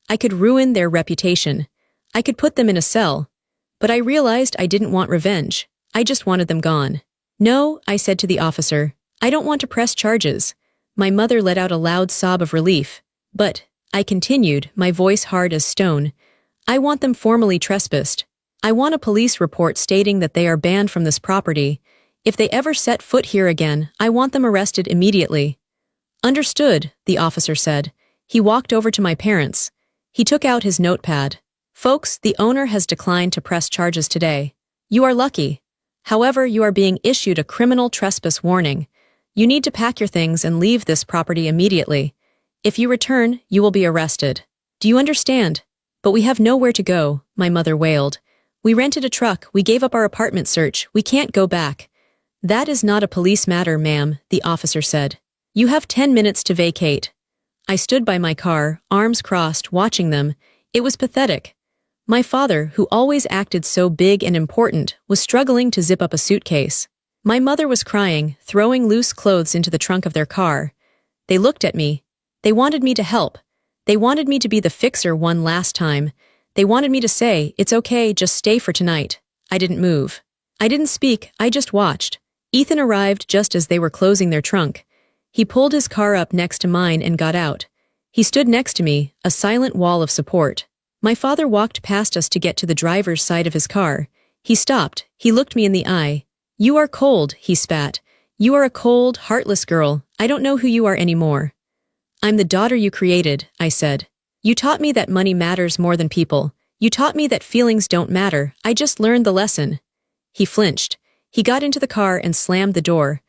I could ruin their reputation. I could put them in a cell. But I realized I didn't want revenge. I just wanted them gone. "No," I said to the officer. "I don't want to press charges." My mother let out a loud sob of relief. "But," I continued, my voice hard as stone, "I want them formally trespassed. I want a police report stating that they are banned from this property. If they ever set foot here again, I want them arrested immediately." "Understood," the officer said. He walked over to my parents. He took out his notepad. "Folks, the owner has declined to press charges today. You are lucky. However, you are being issued a criminal trespass warning. You need to pack your things and leave this property immediately. If you return, you will be arrested. Do you understand?" "But we have nowhere to go," my mother wailed. "We rented a truck. We gave up our apartment search. We can't go back." "That is not a police matter, ma'am," the officer said. "You have 10 minutes to vacate." I stood by my car, arms crossed, watching them. It was pathetic. My father, who always acted so big and important, was struggling to zip up a suitcase. My mother was crying, throwing loose clothes into the trunk of their car. They looked at me. They wanted me to help. They wanted me to be the fixer one last time. They wanted me to say, "It's okay, just stay for tonight." I didn't move. I didn't speak, I just watched. Ethan arrived just as they were closing their trunk. He pulled his car up next to mine and got out. He stood next to me, a silent wall of support. My father walked past us to get to the driver's side of his car. He stopped. He looked me in the eye. "You are cold," he spat. "You are a cold, heartless girl. I don't know who you are anymore." "I'm the daughter you created," I said. "You taught me that money matters more than people. You taught me that feelings don't matter. I just learned the lesson." He flinched. He got into the car and slammed the door.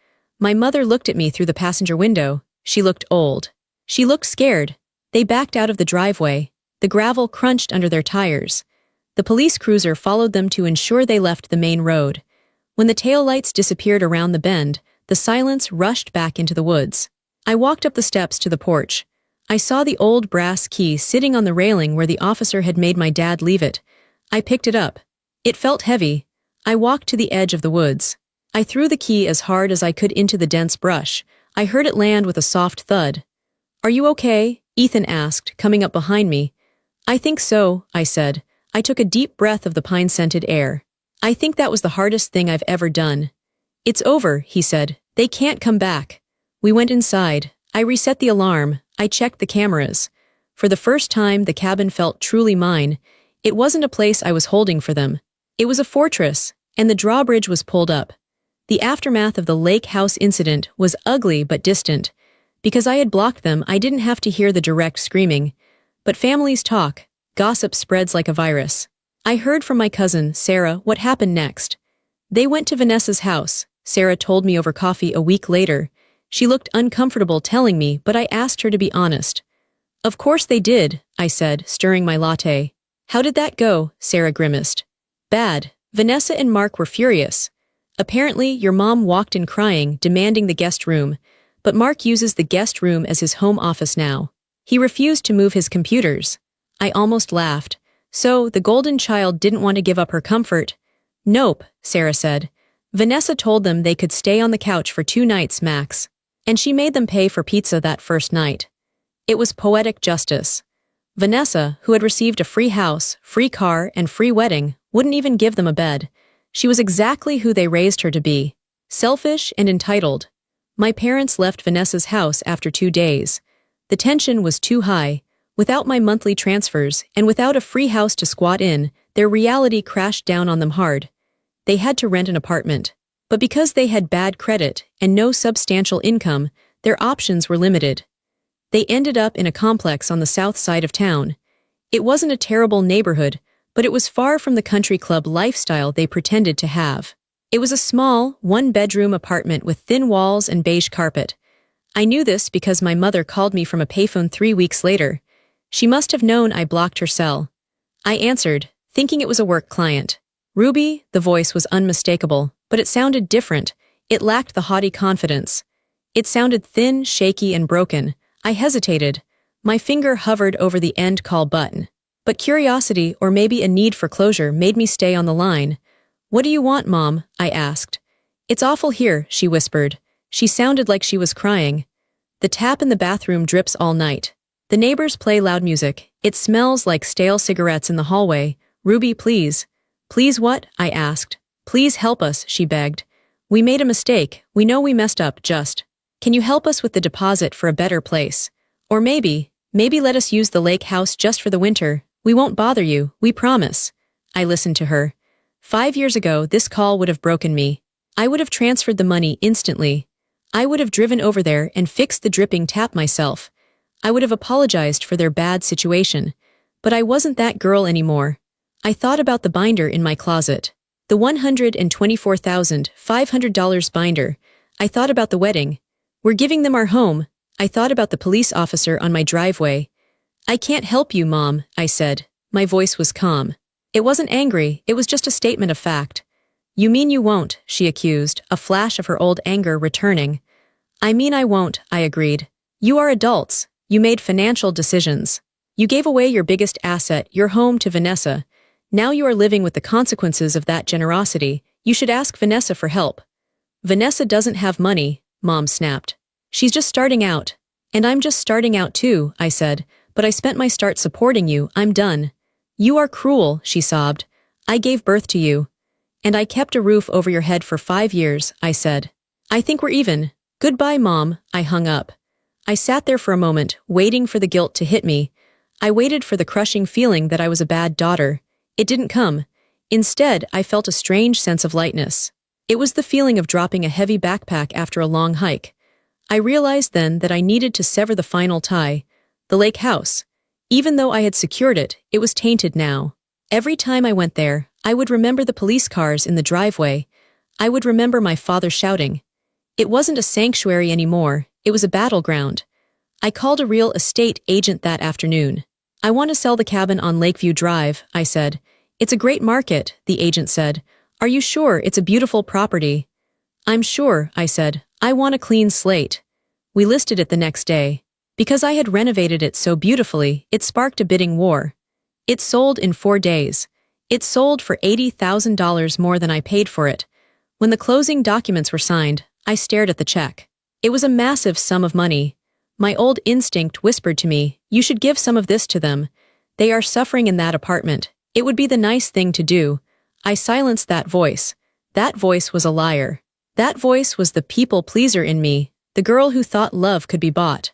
My mother looked at me through the passenger window. She looked old. She looked scared. They backed out of the driveway. The gravel crunched under their tires. The police cruiser followed them to ensure they left the main road. When the taillights disappeared around the bend, the silence rushed back into the woods. I walked up the steps to the porch. I saw the old brass key sitting on the railing where the officer had made my dad leave it. I picked it up. It felt heavy. I walked to the edge of the woods. I threw the key as hard as I could into the dense brush. I heard it land with a soft thud. "Are you okay?" Ethan asked, coming up behind me. "I think so," I said. I took a deep breath of the pine-scented air. "I think that was the hardest thing I've ever done." "It's over," he said. "They can't come back." We went inside. I reset the alarm. I checked the cameras. For the first time, the cabin felt truly mine. It wasn't a place I was holding for them. It was a fortress, and the drawbridge was pulled up. The aftermath of the lake house incident was ugly but distant. Because I had blocked them, I didn't have to hear the direct screaming. But families talk. Gossip spreads like a virus. I heard from my cousin, Sarah, what happened next. They went to Vanessa's house, Sarah told me over coffee a week later. She looked uncomfortable telling me, but I asked her to be honest. "Of course they did," I said, stirring my latte. "How did that go?" Sarah grimaced. "Bad. Vanessa and Mark were furious. Apparently, your mom walked in crying, demanding the guest room, but Mark uses the guest room as his home office now. He refused to move his computers." I almost laughed. So, the golden child didn't want to give up her comfort? "Nope," Sarah said. "Vanessa told them they could stay on the couch for 2 nights max. And she made them pay for pizza that first night. It was poetic justice. Vanessa, who had received a free house, free car, and free wedding, wouldn't even give them a bed. She was exactly who they raised her to be. Selfish and entitled. My parents left Vanessa's house after 2 days. The tension was too high. Without my monthly transfers, and without a free house to squat in, their reality crashed down on them hard. They had to rent an apartment. But because they had bad credit and no substantial income, their options were limited. They ended up in a complex on the south side of town. It wasn't a terrible neighborhood, but it was far from the country club lifestyle they pretended to have. It was a small, 1-bedroom apartment with thin walls and beige carpet. I knew this because my mother called me from a payphone 3 weeks later. She must have known I blocked her cell. I answered, thinking it was a work client. "Ruby," the voice was unmistakable, but it sounded different. It lacked the haughty confidence. It sounded thin, shaky, and broken. I hesitated. My finger hovered over the end call button. But curiosity, or maybe a need for closure, made me stay on the line. "What do you want, Mom?" I asked. "It's awful here," she whispered. She sounded like she was crying. "The tap in the bathroom drips all night. The neighbors play loud music. It smells like stale cigarettes in the hallway. Ruby, please." "Please what?" I asked. "Please help us," she begged. "We made a mistake. We know we messed up, just. Can you help us with the deposit for a better place? Or maybe let us use the lake house just for the winter. We won't bother you, we promise." I listened to her. 5 years ago, this call would have broken me. I would have transferred the money instantly. I would have driven over there and fixed the dripping tap myself. I would have apologized for their bad situation. But I wasn't that girl anymore. I thought about the binder in my closet. The $124,500 binder. I thought about the wedding. We're giving them our home. I thought about the police officer on my driveway. "I can't help you, Mom," I said. My voice was calm. It wasn't angry, it was just a statement of fact. "You mean you won't?" she accused, a flash of her old anger returning. "I mean I won't," I agreed. "You are adults. You made financial decisions. You gave away your biggest asset, your home, to Vanessa. Now you are living with the consequences of that generosity. You should ask Vanessa for help." "Vanessa doesn't have money," Mom snapped. "She's just starting out." "And I'm just starting out too," I said, "but I spent my start supporting you. I'm done." "You are cruel," she sobbed. "I gave birth to you. And I kept a roof over your head for 5 years," I said. "I think we're even. Goodbye, Mom." I hung up. I sat there for a moment, waiting for the guilt to hit me. I waited for the crushing feeling that I was a bad daughter. It didn't come. Instead, I felt a strange sense of lightness. It was the feeling of dropping a heavy backpack after a long hike. I realized then that I needed to sever the final tie, the lake house. Even though I had secured it, it was tainted now. Every time I went there, I would remember the police cars in the driveway. I would remember my father shouting. It wasn't a sanctuary anymore, it was a battleground. I called a real estate agent that afternoon. "I want to sell the cabin on Lakeview Drive," I said. "It's a great market," the agent said. "Are you sure it's a beautiful property?" "I'm sure," I said. "I want a clean slate." We listed it the next day. Because I had renovated it so beautifully, it sparked a bidding war. It sold in 4 days. It sold for $80,000 more than I paid for it. When the closing documents were signed, I stared at the check. It was a massive sum of money. My old instinct whispered to me, "You should give some of this to them. They are suffering in that apartment. It would be the nice thing to do." I silenced that voice. That voice was a liar. That voice was the people-pleaser in me, the girl who thought love could be bought.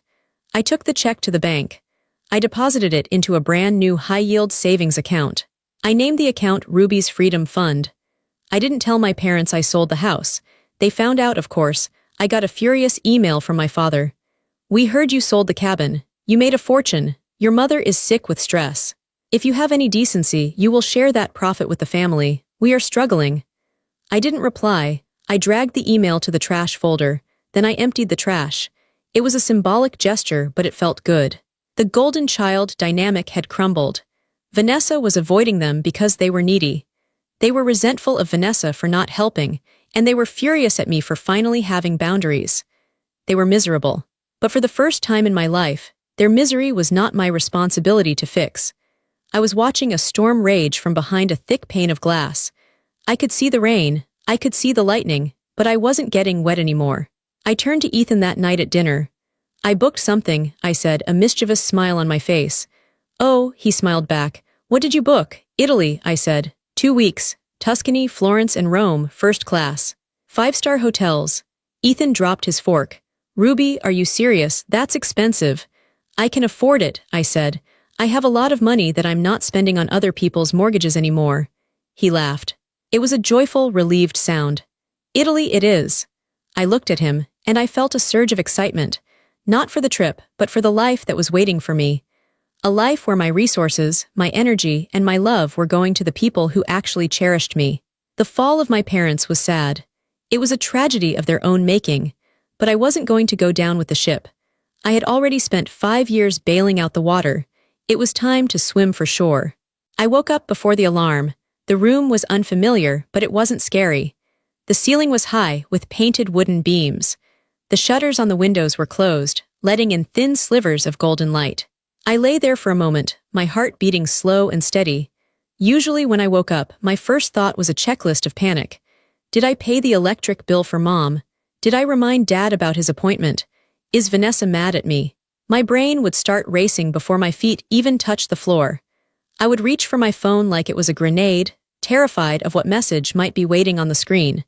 I took the check to the bank. I deposited it into a brand-new high-yield savings account. I named the account Ruby's Freedom Fund. I didn't tell my parents I sold the house. They found out, of course. I got a furious email from my father. "We heard you sold the cabin. You made a fortune. Your mother is sick with stress. If you have any decency, you will share that profit with the family. We are struggling." I didn't reply. I dragged the email to the trash folder. Then I emptied the trash. It was a symbolic gesture, but it felt good. The golden child dynamic had crumbled. Vanessa was avoiding them because they were needy. They were resentful of Vanessa for not helping, and they were furious at me for finally having boundaries. They were miserable. But for the first time in my life, their misery was not my responsibility to fix. I was watching a storm rage from behind a thick pane of glass. I could see the rain, I could see the lightning, but I wasn't getting wet anymore. I turned to Ethan that night at dinner. "I booked something," I said, a mischievous smile on my face. "Oh," he smiled back. "What did you book?" "Italy," I said. 2 weeks. Tuscany, Florence, and Rome, first class. 5-star hotels." Ethan dropped his fork. "Ruby, are you serious? That's expensive." "I can afford it," I said. "I have a lot of money that I'm not spending on other people's mortgages anymore." He laughed. It was a joyful, relieved sound. "Italy it is." I looked at him, and I felt a surge of excitement. Not for the trip, but for the life that was waiting for me. A life where my resources, my energy, and my love were going to the people who actually cherished me. The fall of my parents was sad. It was a tragedy of their own making. But I wasn't going to go down with the ship. I had already spent 5 years bailing out the water. It was time to swim for shore. I woke up before the alarm. The room was unfamiliar, but it wasn't scary. The ceiling was high, with painted wooden beams. The shutters on the windows were closed, letting in thin slivers of golden light. I lay there for a moment, my heart beating slow and steady. Usually when I woke up, my first thought was a checklist of panic. Did I pay the electric bill for Mom? Did I remind Dad about his appointment? Is Vanessa mad at me? My brain would start racing before my feet even touched the floor. I would reach for my phone like it was a grenade, terrified of what message might be waiting on the screen.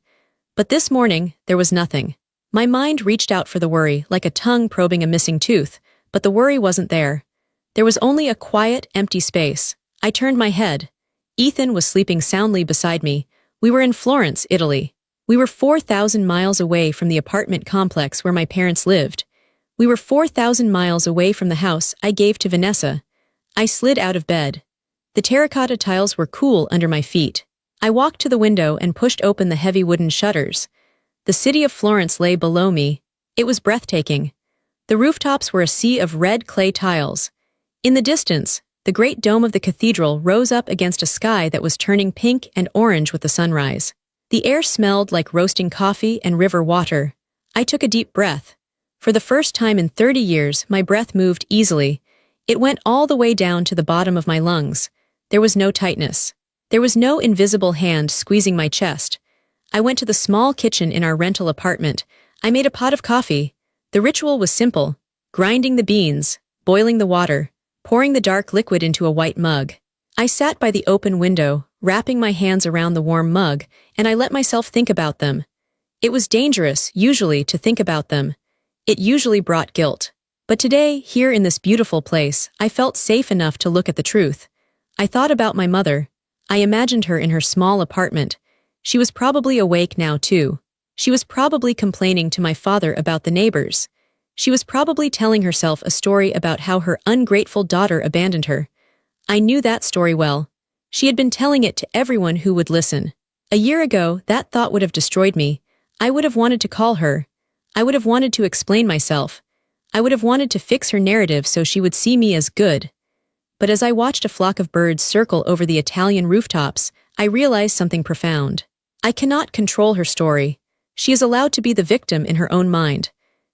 But this morning, there was nothing. My mind reached out for the worry, like a tongue probing a missing tooth, but the worry wasn't there. There was only a quiet, empty space. I turned my head. Ethan was sleeping soundly beside me. We were in Florence, Italy. We were 4,000 miles away from the apartment complex where my parents lived. We were 4,000 miles away from the house I gave to Vanessa. I slid out of bed. The terracotta tiles were cool under my feet. I walked to the window and pushed open the heavy wooden shutters. The city of Florence lay below me. It was breathtaking. The rooftops were a sea of red clay tiles. In the distance, the great dome of the cathedral rose up against a sky that was turning pink and orange with the sunrise. The air smelled like roasting coffee and river water. I took a deep breath. For the first time in 30 years, my breath moved easily. It went all the way down to the bottom of my lungs. There was no tightness. There was no invisible hand squeezing my chest. I went to the small kitchen in our rental apartment. I made a pot of coffee. The ritual was simple: grinding the beans, boiling the water, pouring the dark liquid into a white mug. I sat by the open window, wrapping my hands around the warm mug, and I let myself think about them. It was dangerous, usually, to think about them. It usually brought guilt. But today, here in this beautiful place, I felt safe enough to look at the truth. I thought about my mother. I imagined her in her small apartment. She was probably awake now, too. She was probably complaining to my father about the neighbors. She was probably telling herself a story about how her ungrateful daughter abandoned her. I knew that story well. She had been telling it to everyone who would listen. A year ago, that thought would have destroyed me. I would have wanted to call her. I would have wanted to explain myself. I would have wanted to fix her narrative so she would see me as good. But as I watched a flock of birds circle over the Italian rooftops, I realized something profound. I cannot control her story. She is allowed to be the victim in her own mind.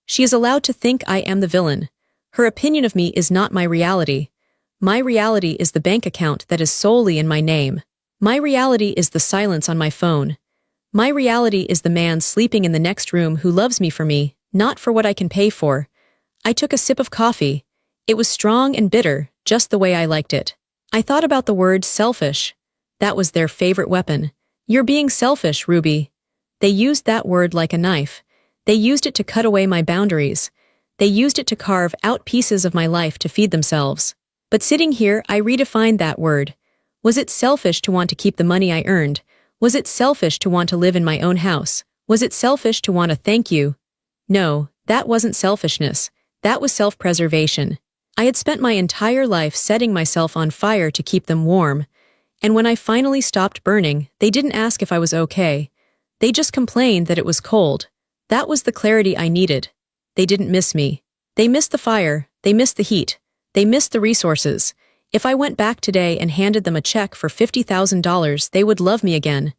She is allowed to think I am the villain. Her opinion of me is not my reality. My reality is the bank account that is solely in my name. My reality is the silence on my phone. My reality is the man sleeping in the next room who loves me for me, not for what I can pay for. I took a sip of coffee. It was strong and bitter, just the way I liked it. I thought about the word selfish. That was their favorite weapon. You're being selfish, Ruby. They used that word like a knife. They used it to cut away my boundaries. They used it to carve out pieces of my life to feed themselves. But sitting here, I redefined that word. Was it selfish to want to keep the money I earned? Was it selfish to want to live in my own house? Was it selfish to want a thank you? No, that wasn't selfishness. That was self-preservation. I had spent my entire life setting myself on fire to keep them warm. And when I finally stopped burning, they didn't ask if I was okay. They just complained that it was cold. That was the clarity I needed. They didn't miss me. They missed the fire. They missed the heat. They missed the resources. If I went back today and handed them a check for $50,000, they would love me again.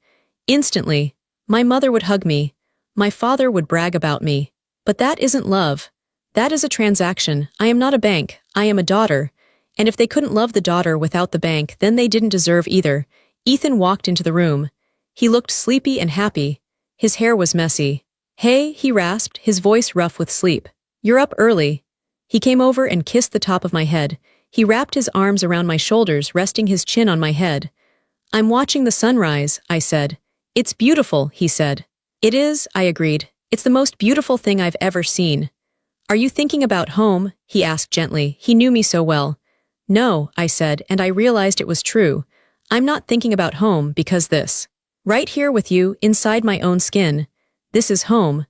Instantly. My mother would hug me. My father would brag about me. But that isn't love. That is a transaction. I am not a bank. I am a daughter. And if they couldn't love the daughter without the bank, then they didn't deserve either. Ethan walked into the room. He looked sleepy and happy. His hair was messy. "Hey," he rasped, his voice rough with sleep. "You're up early." He came over and kissed the top of my head. He wrapped his arms around my shoulders, resting his chin on my head. "I'm watching the sunrise," I said. "It's beautiful," he said. "It is," I agreed. "It's the most beautiful thing I've ever seen." "Are you thinking about home?" he asked gently. He knew me so well. "No," I said, and I realized it was true. "I'm not thinking about home because this. Right here with you, inside my own skin. This is home."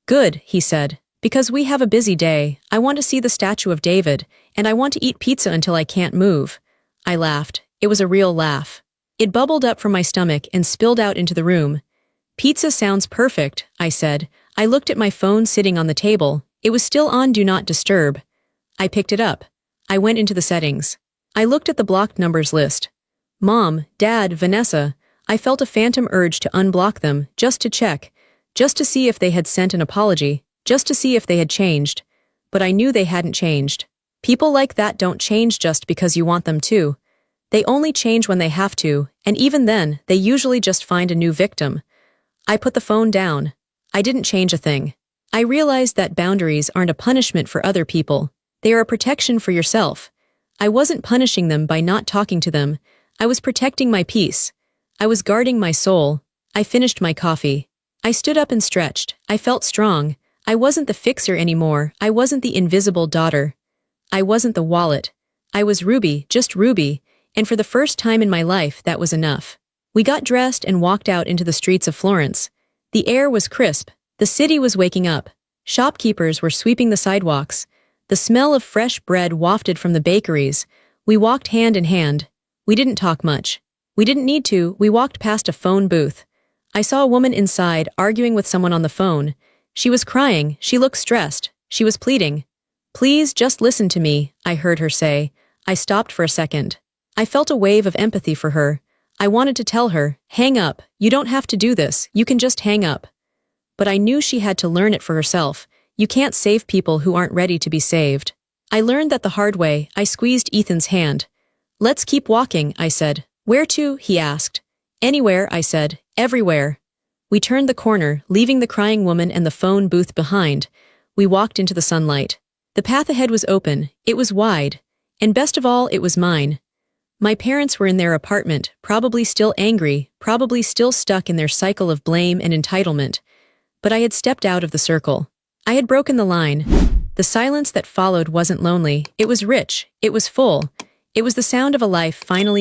"Good," he said. "Because we have a busy day. I want to see the statue of David, and I want to eat pizza until I can't move." I laughed. It was a real laugh. It bubbled up from my stomach and spilled out into the room. "Pizza sounds perfect," I said. I looked at my phone sitting on the table. It was still on Do Not Disturb. I picked it up. I went into the settings. I looked at the blocked numbers list. Mom, Dad, Vanessa. I felt a phantom urge to unblock them, just to check. Just to see if they had sent an apology. Just to see if they had changed. But I knew they hadn't changed. People like that don't change just because you want them to. They only change when they have to, and even then, they usually just find a new victim. I put the phone down. I didn't change a thing. I realized that boundaries aren't a punishment for other people. They are a protection for yourself. I wasn't punishing them by not talking to them. I was protecting my peace. I was guarding my soul. I finished my coffee. I stood up and stretched. I felt strong. I wasn't the fixer anymore. I wasn't the invisible daughter. I wasn't the wallet. I was Ruby, just Ruby, and for the first time in my life, that was enough. We got dressed and walked out into the streets of Florence. The air was crisp. The city was waking up. Shopkeepers were sweeping the sidewalks. The smell of fresh bread wafted from the bakeries. We walked hand in hand. We didn't talk much. We didn't need to. We walked past a phone booth. I saw a woman inside arguing with someone on the phone. She was crying. She looked stressed. She was pleading. "Please just listen to me," I heard her say. I stopped for a second. I felt a wave of empathy for her. I wanted to tell her, "Hang up. You don't have to do this. You can just hang up." But I knew she had to learn it for herself. You can't save people who aren't ready to be saved. I learned that the hard way. I squeezed Ethan's hand. Let's keep walking, I said. Where to? He asked. Anywhere, I said. Everywhere. We turned the corner, leaving the crying woman and the phone booth behind. We walked into the sunlight. The path ahead was open. It was wide. And best of all, it was mine. My parents were in their apartment, probably still angry, probably still stuck in their cycle of blame and entitlement. But I had stepped out of the circle. I had broken the line. The silence that followed wasn't lonely. It was rich. It was full. It was the sound of a life finally